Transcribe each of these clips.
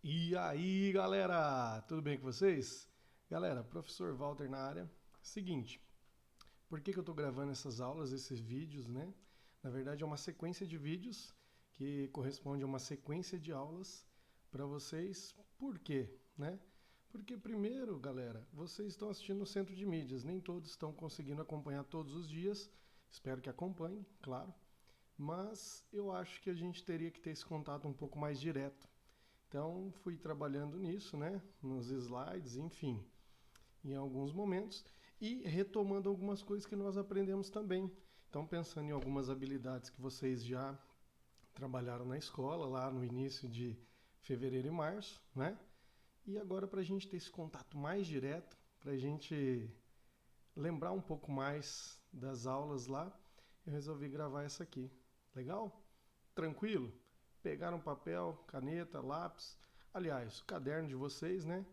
E aí, galera, tudo bem com vocês? Galera, professor Walter na área. Seguinte, por que eu estou gravando essas aulas, esses vídeos, né? Na verdade, é uma sequência de vídeos que corresponde a uma sequência de aulas para vocês. Por quê, né? Porque primeiro, galera, vocês estão assistindo no Centro de Mídias, nem todos estão conseguindo acompanhar todos os dias. Espero que acompanhem, claro. Mas eu acho que a gente teria que ter esse contato um pouco mais direto. Então, fui trabalhando nisso, né, nos slides, enfim, em alguns momentos, e retomando algumas coisas que nós aprendemos também. Então, pensando em algumas habilidades que vocês já trabalharam na escola, lá no início de fevereiro e março, né? E agora, para a gente ter esse contato mais direto, para a gente lembrar um pouco mais das aulas lá, eu resolvi gravar essa aqui. Legal? Tranquilo? Pegaram papel, caneta, lápis. Aliás, o caderno de vocês, né?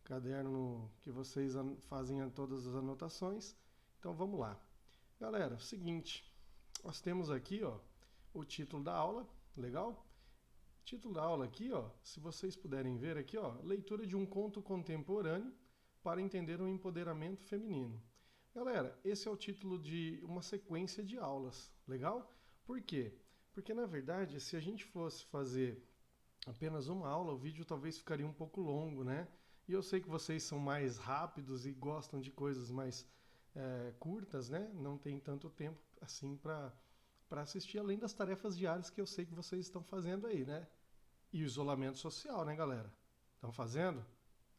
Caderno que vocês fazem todas as anotações. Então vamos lá. Galera, seguinte, nós temos aqui, ó, o título da aula, legal? O título da aula aqui, ó, se vocês puderem ver aqui, ó, leitura de um conto contemporâneo para entender o empoderamento feminino. Galera, esse é o título de uma sequência de aulas, legal? Por quê? Porque na verdade, se a gente fosse fazer apenas uma aula, o vídeo talvez ficaria um pouco longo, né? E eu sei que vocês são mais rápidos e gostam de coisas mais curtas, né? Não tem tanto tempo assim para assistir, além das tarefas diárias que eu sei que vocês estão fazendo aí, né? E o isolamento social, né, galera? Estão fazendo?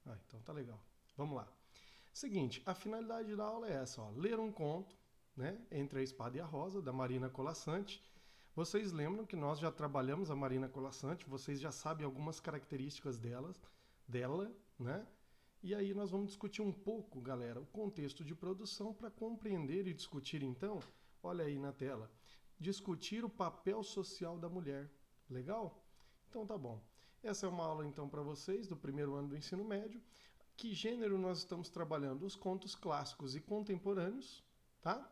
Ah, então tá legal. Vamos lá. Seguinte, a finalidade da aula é essa, ó, ler um conto, né, Entre a Espada e a Rosa, da Marina Colasanti. Vocês lembram que nós já trabalhamos a Marina Colasanti, vocês já sabem algumas características dela, né? E aí nós vamos discutir um pouco, galera, o contexto de produção para compreender e discutir então, olha aí na tela, discutir o papel social da mulher. Legal? Então tá bom. Essa é uma aula então para vocês do primeiro ano do ensino médio. Que gênero nós estamos trabalhando? Os contos clássicos e contemporâneos, tá?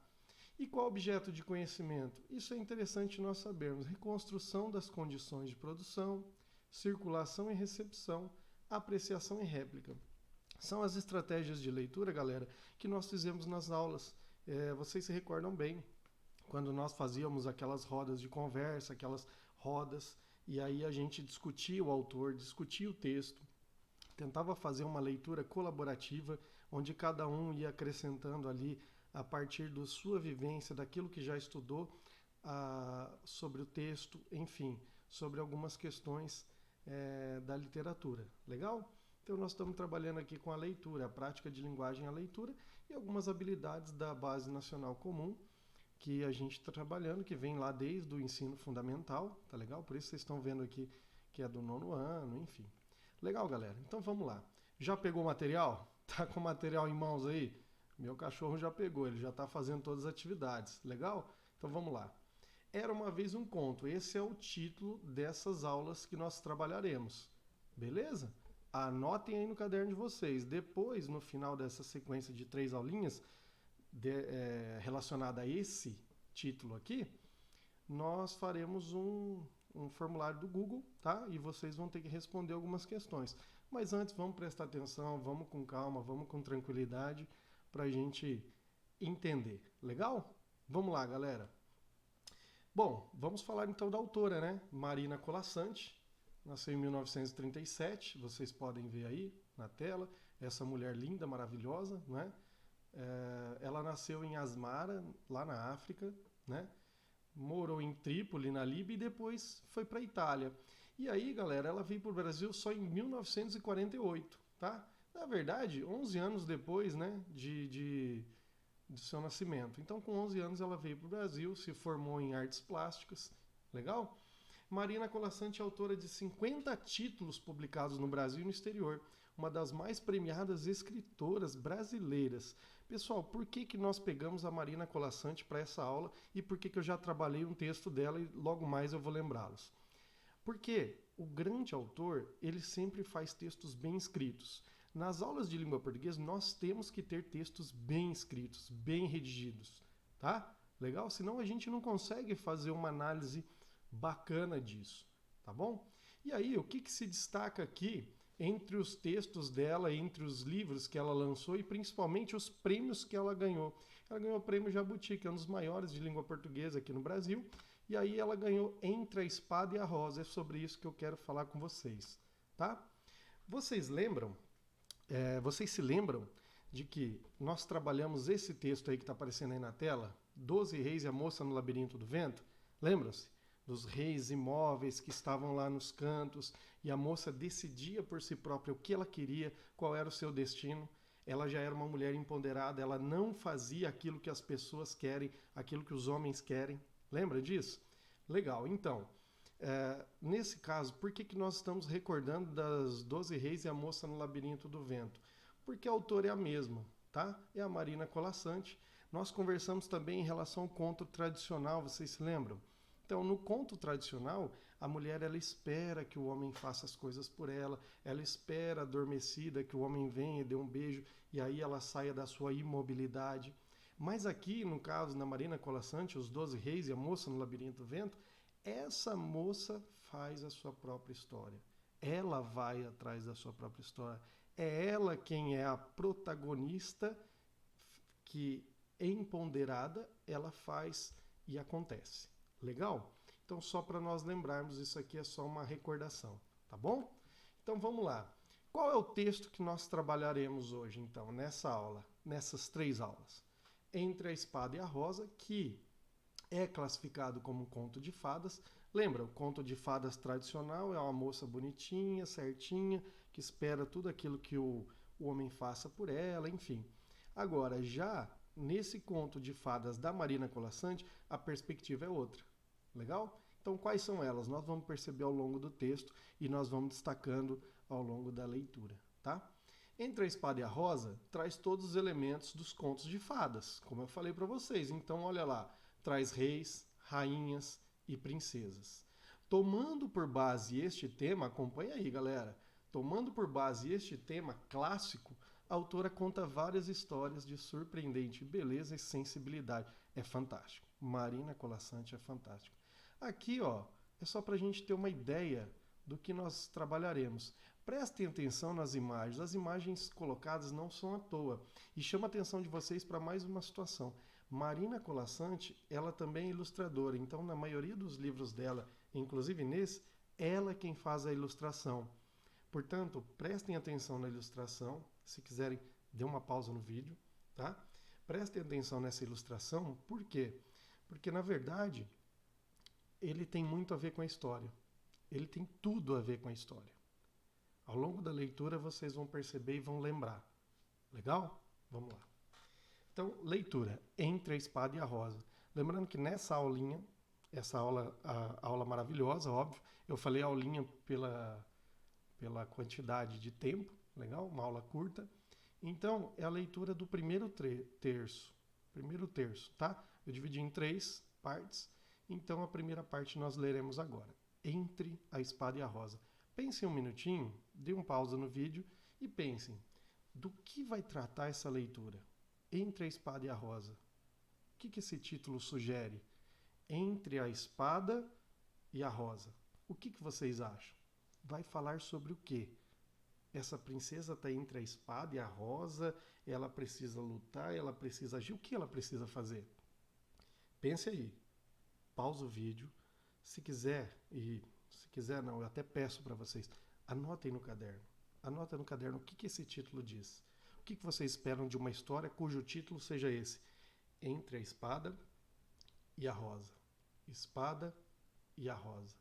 E qual objeto de conhecimento? Isso é interessante nós sabermos. Reconstrução das condições de produção, circulação e recepção, apreciação e réplica. São as estratégias de leitura, galera, que nós fizemos nas aulas. Vocês se recordam bem, quando nós fazíamos aquelas rodas de conversa, aquelas rodas, e aí a gente discutia o autor, discutia o texto, tentava fazer uma leitura colaborativa, onde cada um ia acrescentando ali, a partir da sua vivência, daquilo que já estudou, sobre o texto, enfim, sobre algumas questões da literatura. Legal? Então nós estamos trabalhando aqui com a leitura, a prática de linguagem à leitura e algumas habilidades da Base Nacional Comum, que a gente está trabalhando, que vem lá desde o ensino fundamental, tá legal? Por isso vocês estão vendo aqui que é do nono ano, enfim. Legal, galera. Então vamos lá. Já pegou o material? Tá com o material em mãos aí? Meu cachorro já pegou, ele já está fazendo todas as atividades. Legal? Então vamos lá. Era uma vez um conto. Esse é o título dessas aulas que nós trabalharemos. Beleza? Anotem aí no caderno de vocês. Depois, no final dessa sequência de 3 aulinhas relacionada a esse título aqui, nós faremos um formulário do Google, tá? E vocês vão ter que responder algumas questões. Mas antes, vamos prestar atenção, vamos com calma, vamos com tranquilidade para a gente entender. Legal? Vamos lá, galera. Bom, vamos falar então da autora, né? Marina Colasanti, nasceu em 1937, vocês podem ver aí na tela, essa mulher linda, maravilhosa, né? Ela nasceu em Asmara, lá na África, né? Morou em Trípoli, na Líbia, e depois foi para a Itália. E aí, galera, ela veio para o Brasil só em 1948, tá? Na verdade, 11 anos depois, né, do seu nascimento. Então, com 11 anos, ela veio para o Brasil, se formou em artes plásticas. Legal? Marina Colasanti é autora de 50 títulos publicados no Brasil e no exterior, uma das mais premiadas escritoras brasileiras. Pessoal, por que nós pegamos a Marina Colasanti para essa aula e por que eu já trabalhei um texto dela e logo mais eu vou lembrá-los? Porque o grande autor, ele sempre faz textos bem escritos. Nas aulas de língua portuguesa, nós temos que ter textos bem escritos, bem redigidos, tá? Legal? Senão a gente não consegue fazer uma análise bacana disso, tá bom? E aí, o que se destaca aqui entre os textos dela, entre os livros que ela lançou e principalmente os prêmios que ela ganhou? Ela ganhou o Prêmio Jabuti, que é um dos maiores de língua portuguesa aqui no Brasil, e aí ela ganhou Entre a Espada e a Rosa. É sobre isso que eu quero falar com vocês, tá? Vocês lembram, vocês se lembram de que nós trabalhamos esse texto aí que está aparecendo aí na tela? 12 Reis e a Moça no Labirinto do Vento? Lembram-se? Dos reis imóveis que estavam lá nos cantos e a moça decidia por si própria o que ela queria, qual era o seu destino. Ela já era uma mulher empoderada, ela não fazia aquilo que as pessoas querem, aquilo que os homens querem. Lembra disso? Legal, então, nesse caso, por que nós estamos recordando das 12 Reis e a Moça no Labirinto do Vento? Porque a autora é a mesma, tá? É a Marina Colasanti. Nós conversamos também em relação ao conto tradicional, vocês se lembram? Então, no conto tradicional, a mulher ela espera que o homem faça as coisas por ela, ela espera adormecida que o homem venha e dê um beijo e aí ela saia da sua imobilidade. Mas aqui, no caso, na Marina Colasanti, os 12 Reis e a Moça no Labirinto do Vento, essa moça faz a sua própria história. Ela vai atrás da sua própria história. É ela quem é a protagonista que, empoderada, ela faz e acontece. Legal? Então, só para nós lembrarmos, isso aqui é só uma recordação, tá bom? Então, vamos lá. Qual é o texto que nós trabalharemos hoje, então, nessa aula, nessas 3 aulas? Entre a Espada e a Rosa, que é classificado como um conto de fadas. Lembra, o conto de fadas tradicional é uma moça bonitinha, certinha, que espera tudo aquilo que o homem faça por ela, enfim. Agora, já nesse conto de fadas da Marina Colasanti, a perspectiva é outra. Legal? Então, quais são elas? Nós vamos perceber ao longo do texto e nós vamos destacando ao longo da leitura, tá? Entre a Espada e a Rosa, traz todos os elementos dos contos de fadas, como eu falei para vocês. Então, olha lá, traz reis, rainhas e princesas. Tomando por base este tema, acompanha aí, galera. Tomando por base este tema clássico, a autora conta várias histórias de surpreendente beleza e sensibilidade. É fantástico. Marina Colasanti é fantástico. Aqui, ó, é só para a gente ter uma ideia do que nós trabalharemos. Prestem atenção nas imagens. As imagens colocadas não são à toa. E chama a atenção de vocês para mais uma situação. Marina Colasanti, ela também é ilustradora. Então, na maioria dos livros dela, inclusive nesse, ela é quem faz a ilustração. Portanto, prestem atenção na ilustração. Se quiserem, dê uma pausa no vídeo, tá? Prestem atenção nessa ilustração. Por quê? Porque, na verdade, ele tem muito a ver com a história. Ele tem tudo a ver com a história. Ao longo da leitura, vocês vão perceber e vão lembrar. Legal? Vamos lá. Então, leitura. Entre a Espada e a Rosa. Lembrando que nessa aulinha, essa aula, a aula maravilhosa, óbvio, eu falei aulinha pela quantidade de tempo, legal? Uma aula curta. Então, é a leitura do primeiro terço. Primeiro terço, tá? Eu dividi em 3 partes. Então, a primeira parte nós leremos agora. Entre a Espada e a Rosa. Pensem um minutinho, dê um pausa no vídeo e pensem, do que vai tratar essa leitura? Entre a Espada e a Rosa. O que esse título sugere? Entre a Espada e a Rosa. O que vocês acham? Vai falar sobre o quê? Essa princesa está entre a espada e a rosa, ela precisa lutar, ela precisa agir. O que ela precisa fazer? Pense aí. Pausa o vídeo. Se quiser não, eu até peço para vocês, anotem no caderno. Anotem no caderno o que esse título diz. O que vocês esperam de uma história cujo título seja esse? Entre a Espada e a Rosa. Espada e a Rosa.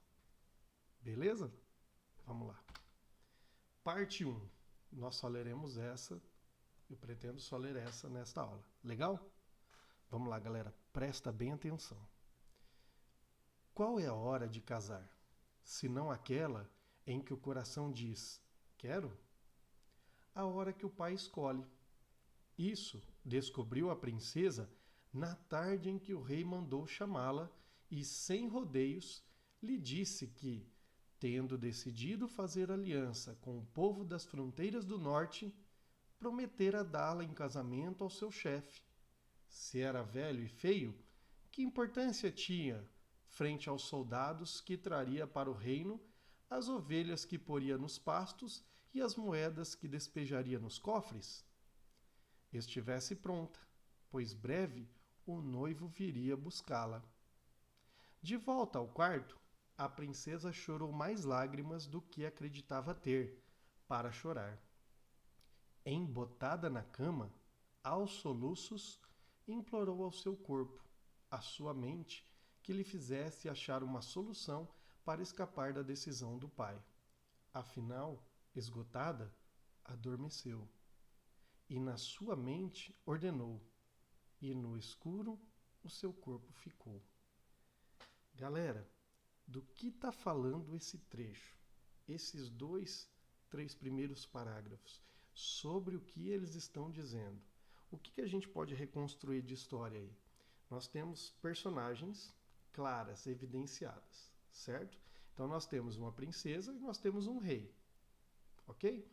Beleza? Vamos lá. Parte 1. Nós só leremos essa. Eu pretendo só ler essa nesta aula. Legal? Vamos lá, galera. Presta bem atenção. Qual é a hora de casar? Senão aquela em que o coração diz, quero? A hora que o pai escolhe. Isso descobriu a princesa na tarde em que o rei mandou chamá-la e, sem rodeios, lhe disse que, tendo decidido fazer aliança com o povo das fronteiras do norte, prometera dá-la em casamento ao seu chefe. Se era velho e feio, que importância tinha frente aos soldados que traria para o reino as ovelhas que poria nos pastos e as moedas que despejaria nos cofres? Estivesse pronta, pois breve o noivo viria buscá-la. De volta ao quarto, a princesa chorou mais lágrimas do que acreditava ter para chorar. Embotada na cama, aos soluços, implorou ao seu corpo, à sua mente, que lhe fizesse achar uma solução para escapar da decisão do pai. Afinal, esgotada, adormeceu. E na sua mente ordenou, e no escuro o seu corpo ficou. Galera, do que está falando esse trecho? Esses três primeiros parágrafos, sobre o que eles estão dizendo. O que a gente pode reconstruir de história aí? Nós temos personagens claras, evidenciadas, certo? Então nós temos uma princesa e nós temos um rei, ok?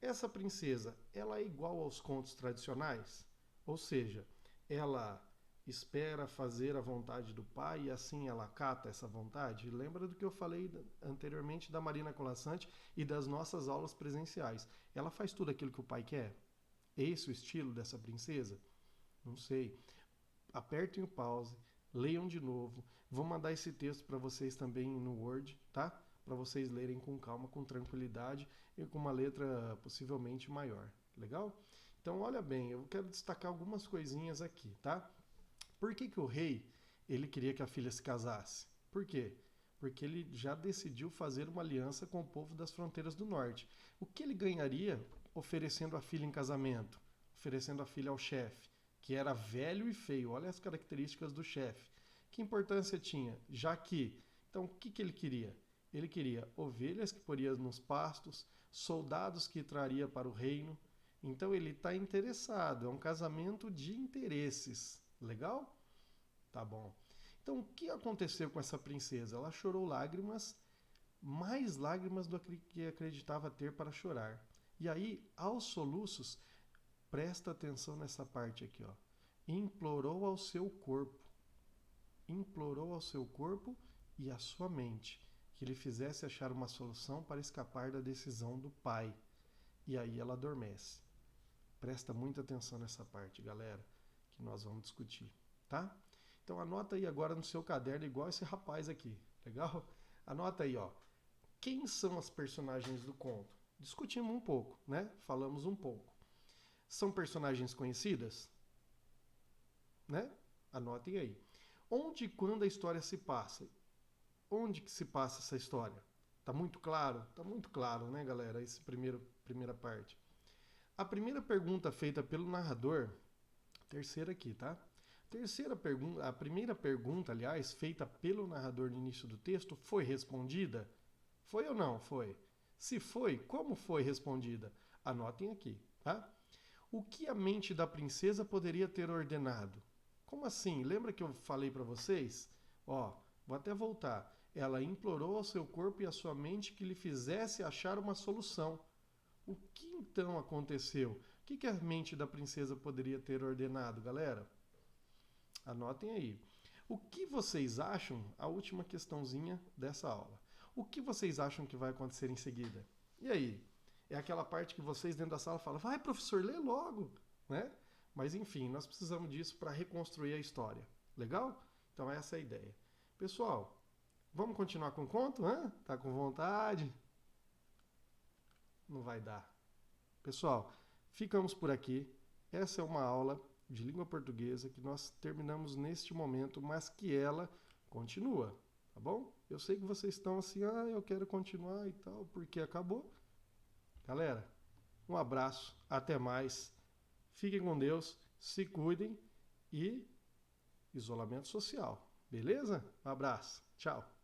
Essa princesa, ela é igual aos contos tradicionais? Ou seja, ela espera fazer a vontade do pai e assim ela acata essa vontade? Lembra do que eu falei anteriormente da Marina Colasanti e das nossas aulas presenciais. Ela faz tudo aquilo que o pai quer? É esse o estilo dessa princesa? Não sei. Apertem o pause, leiam de novo. Vou mandar esse texto para vocês também no Word, tá? Para vocês lerem com calma, com tranquilidade e com uma letra possivelmente maior. Legal? Então, olha bem, eu quero destacar algumas coisinhas aqui, tá? Por que o rei ele queria que a filha se casasse? Por quê? Porque ele já decidiu fazer uma aliança com o povo das fronteiras do norte. O que ele ganharia oferecendo a filha em casamento? Oferecendo a filha ao chefe, que era velho e feio. Olha as características do chefe. Que importância tinha? Já que, então o que ele queria? Ele queria ovelhas que poria nos pastos, soldados que traria para o reino. Então ele está interessado, é um casamento de interesses. Legal? Tá bom. Então, o que aconteceu com essa princesa? Ela chorou lágrimas, mais lágrimas do que acreditava ter para chorar. E aí, aos soluços, presta atenção nessa parte aqui, ó. Implorou ao seu corpo e à sua mente que lhe fizesse achar uma solução para escapar da decisão do pai. E aí ela adormece. Presta muita atenção nessa parte, galera, que nós vamos discutir, tá? Então anota aí agora no seu caderno, igual esse rapaz aqui, legal? Anota aí, ó. Quem são as personagens do conto? Discutimos um pouco, né? Falamos um pouco. São personagens conhecidas? Né? Anotem aí. Onde e quando a história se passa? Onde que se passa essa história? Tá muito claro? Tá muito claro, né, galera? Essa primeira parte. A primeira pergunta feita pelo narrador, terceira aqui, tá? A primeira pergunta, aliás, feita pelo narrador no início do texto, foi respondida? Foi ou não? Foi. Se foi, como foi respondida? Anotem aqui, tá? O que a mente da princesa poderia ter ordenado? Como assim? Lembra que eu falei para vocês? Ó, vou até voltar. Ela implorou ao seu corpo e à sua mente que lhe fizesse achar uma solução. O que então aconteceu? O que a mente da princesa poderia ter ordenado, galera? Anotem aí. O que vocês acham? A última questãozinha dessa aula. O que vocês acham que vai acontecer em seguida? E aí? É aquela parte que vocês dentro da sala falam, vai professor, lê logo, né? Mas enfim, nós precisamos disso para reconstruir a história. Legal? Então essa é a ideia. Pessoal, vamos continuar com o conto? Hã? Tá com vontade? Não vai dar. Pessoal, ficamos por aqui. Essa é uma aula de língua portuguesa que nós terminamos neste momento, mas que ela continua, tá bom? Eu sei que vocês estão assim, eu quero continuar e tal, porque acabou. Galera, um abraço, até mais. Fiquem com Deus, se cuidem e isolamento social, beleza? Um abraço, tchau.